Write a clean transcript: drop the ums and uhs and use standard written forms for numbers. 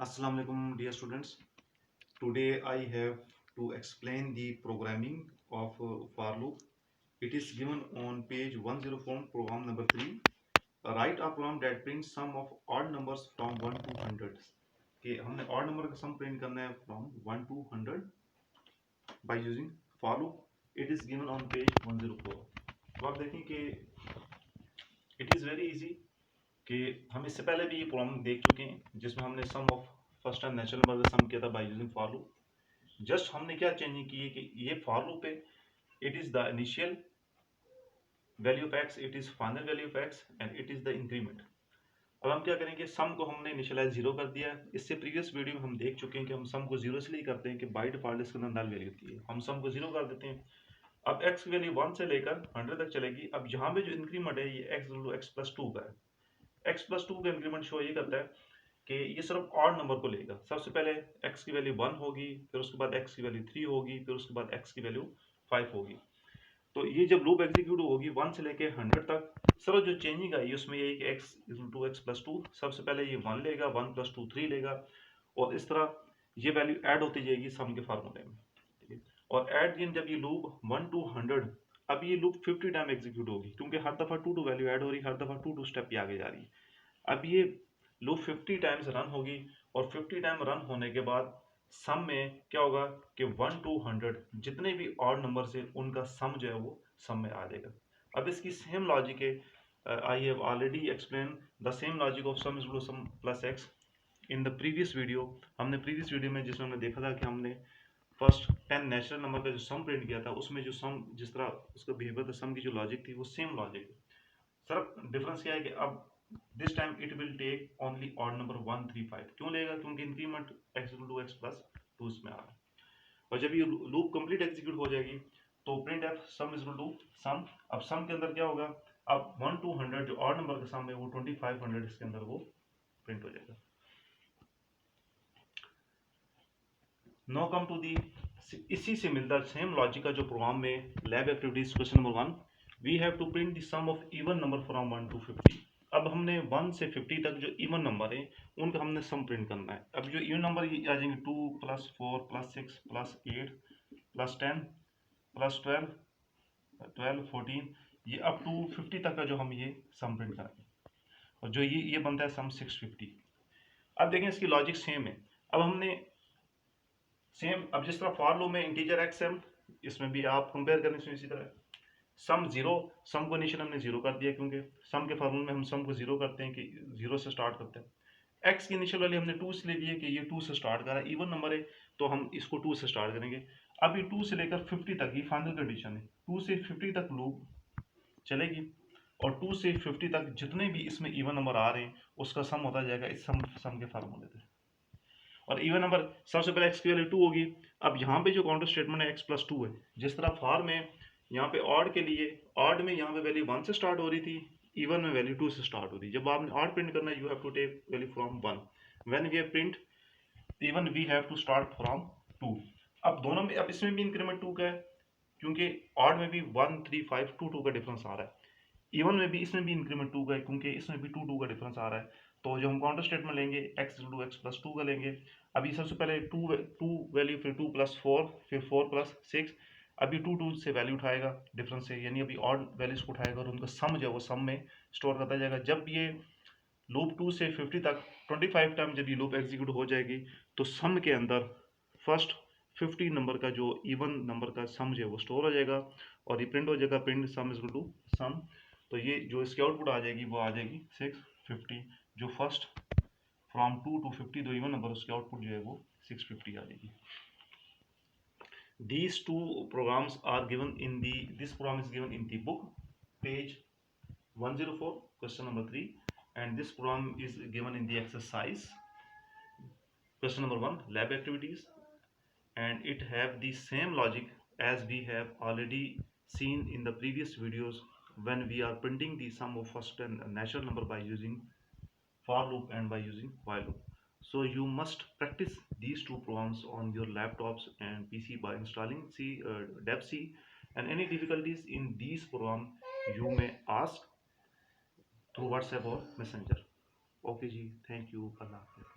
Assalamu alaikum dear students. Today I have to explain the programming of for loop. It is given on page 104 program number 3. Write a program that prints sum of odd numbers from 1 to 100. कि हमने odd number का sum print करना है from 1 to 100 by using for loop. It is given on page 104. तो आप देखें कि it is very easy कि हम इससे पहले भी ये प्रॉब्लम देख चुके हैं जिसमें हमने sum of first time natural number का सम किया था by using for loop. Just हमने क्या चेंजिंग की है कि ये फॉर लूप है, it is the initial value of x, it is final value of x and it is the increment. अब हम क्या करेंगे, सम को हमने इनिशियलाइज जीरो कर दिया है। इससे प्रीवियस वीडियो में हम देख चुके हैं कि हम सम को जीरो इसलिए करते हैं कि बाय डिफॉल्ट इसके अंदर नल वैल्यू होती है, हम सम को जीरो कर देते हैं। अब एक्स की वैल्यू 1 से लेकर 100 तक चलेगी। अब यहाँ पे जो इंक्रीमेंट है ये एक्स प्लस टू का है। एक्स प्लस टू का इंक्रीमेंट शो ये करता है कि ये सिर्फ ऑड नंबर को लेगा। सबसे पहले x की वैल्यू 1 होगी, फिर उसके बाद x की वैल्यू 3 होगी, फिर उसके बाद x की वैल्यू 5 होगी। तो ये जब लूप एग्जीक्यूट होगी 1 से लेके 100 तक, सिर्फ जो चेंजिंग आई उसमें यही कि x equal to x plus two, सबसे पहले ये 1 लेगा, 1 प्लस टू 3 लेगा और इस तरह ये वैल्यू ऐड होती जाएगी सम के फार्मूले में। ठीक है, और एट द एंड जब ये लूप 1 टू 100, अब ये लूप 50 टाइम एग्जीक्यूट होगी क्योंकि हर दफा टू वैल्यू ऐड हो रही है, हर दफा टू स्टेप आगे जा रही है। अब ये लूप 50 टाइम्स रन होगी और 50 टाइम रन होने के बाद सम में क्या होगा कि 1 टू 100 जितने भी ऑड नंबर है उनका सम जो है वो सम में आ जाएगा। अब इसकी सेम लॉजिक है, I have already explain the same logic of sum is equal to sum plus x in the previous video. हमने प्रीवियस वीडियो में जिसमें हमने देखा था कि हमने फर्स्ट 10 नेचुरल नंबर का जो सम प्रिंट किया था उसमें जो सम जिस तरह उसका बिहेवियर था, सम की जो लॉजिक थी वो सेम लॉजिक है। सर डिफरेंस क्या है कि अब this time it will take only odd number 1 3 5। क्यों लेगा? क्योंकि increment x equal to x plus two इसमें आ रहा है। और जब ये लूप कंप्लीट एग्जीक्यूट हो जाएगी तो printf sum is equal to sum. अब सम के अंदर क्या होगा, अब 1 टू 100 जो ऑड नंबर का सम है वो 2500 इसके अंदर वो प्रिंट हो जाएगा। नो कम टू दी, इसी से मिलता सेम लॉजिक का जो प्रोग्राम में lab activities question number 1, we have to print the sum of even number from 1 to 50। अब हमने 1 से 50 तक जो इवन नंबर है उनका हमने सम प्रिंट करना है। अब जो इवन नंबर ये आ जाएंगे 2 plus 4 plus 6 plus 8 plus 10 plus 12 14, ये अप टू 50 तक का जो हम ये सम प्रिंट करेंगे और जो ये बनता है सम 650। अब देखें इसकी लॉजिक सेम है। अब हमने सेम, अब जिस तरह फॉर लूप में इंटीजर एक्स है इसमें भी आप कंपेयर करने से इसी तरह सम जीरो, सम को इनिशियल हमने जीरो कर दिया क्योंकि सम के फार्मूले में हम सम को जीरो करते हैं कि जीरो से स्टार्ट करते हैं। एक्स की इनिशियल वैल्यू हमने 2 से ले लिए कि ये 2 से स्टार्ट कर रहा है, इवन नंबर है तो हम इसको 2 से स्टार्ट करेंगे। अब ये 2 से लेकर 50 तक ये फाइनल कंडीशन है, 2 से 50 तक लूप चलेगी और 2 से 50 तक जितने भी इसमें इवन नंबर आ रहे हैं उसका सम होता जाएगा इस सम के फार्मूले से। और इवन नंबर सबसे पहले एक्स की वैल्यू 2 होगी। अब यहाँ पे जो काउंटर स्टेटमेंट है एक्स प्लस टू है, जिस तरह फॉर में यहाँ पे ऑड के लिए ऑड में यहाँ पे वैल्यू 1 से स्टार्ट हो रही थी, इवन में वैल्यू 2 से स्टार्ट हो रही है। जब आपने ऑड प्रिंट करना है you have to take value from 1, when we print even we have to start from 2। अब दोनों में, अब इसमें भी इंक्रीमेंट 2 का है क्योंकि ऑड में भी 1 3 5 2 2 का डिफरेंस आ रहा है, इवन में भी इसमें भी इंक्रीमेंट 2 का है क्योंकि इसमें भी 2 2 का डिफरेंस आ रहा है। तो जो हम काउंटर स्टेटमेंट लेंगे x equal to x plus two का लेंगे। अभी सबसे पहले टू वैल्यू, फिर 2 प्लस 4, फिर 4 प्लस 6। अभी 2 से वैल्यू उठाएगा डिफरेंस से, यानी अभी ऑड वैल्यूज को उठाएगा और उनका सम जो है वो सम में स्टोर करता जाएगा। जब ये लूप 2 से 50 तक 25 टाइम जब ये लूप एग्जीक्यूट हो जाएगी तो सम के अंदर फर्स्ट 50 नंबर का जो इवन नंबर का सम जो है वो स्टोर हो जाएगा और ये प्रिंट हो जाएगा, print sum is equal to sum. तो ये जो इसकी आउटपुट आ जाएगी वो आ जाएगी 650। जो फर्स्ट फ्रॉम 2 टू 50 दो इवन नंबर उसकी आउटपुट जो है वो 650 आ जाएगी। These two programs are given in the, this program is given in the book page 104 question number 3 and this program is given in the exercise question number 1 lab activities, and it have the same logic as we have already seen in the previous videos when we are printing the sum of first and natural number by using for loop and by using while loop. So you must practice these two programs on your laptops and PC by installing DevC, and any difficulties in these program you may ask through WhatsApp or Messenger. Okay ji, thank you, Allah Hafiz.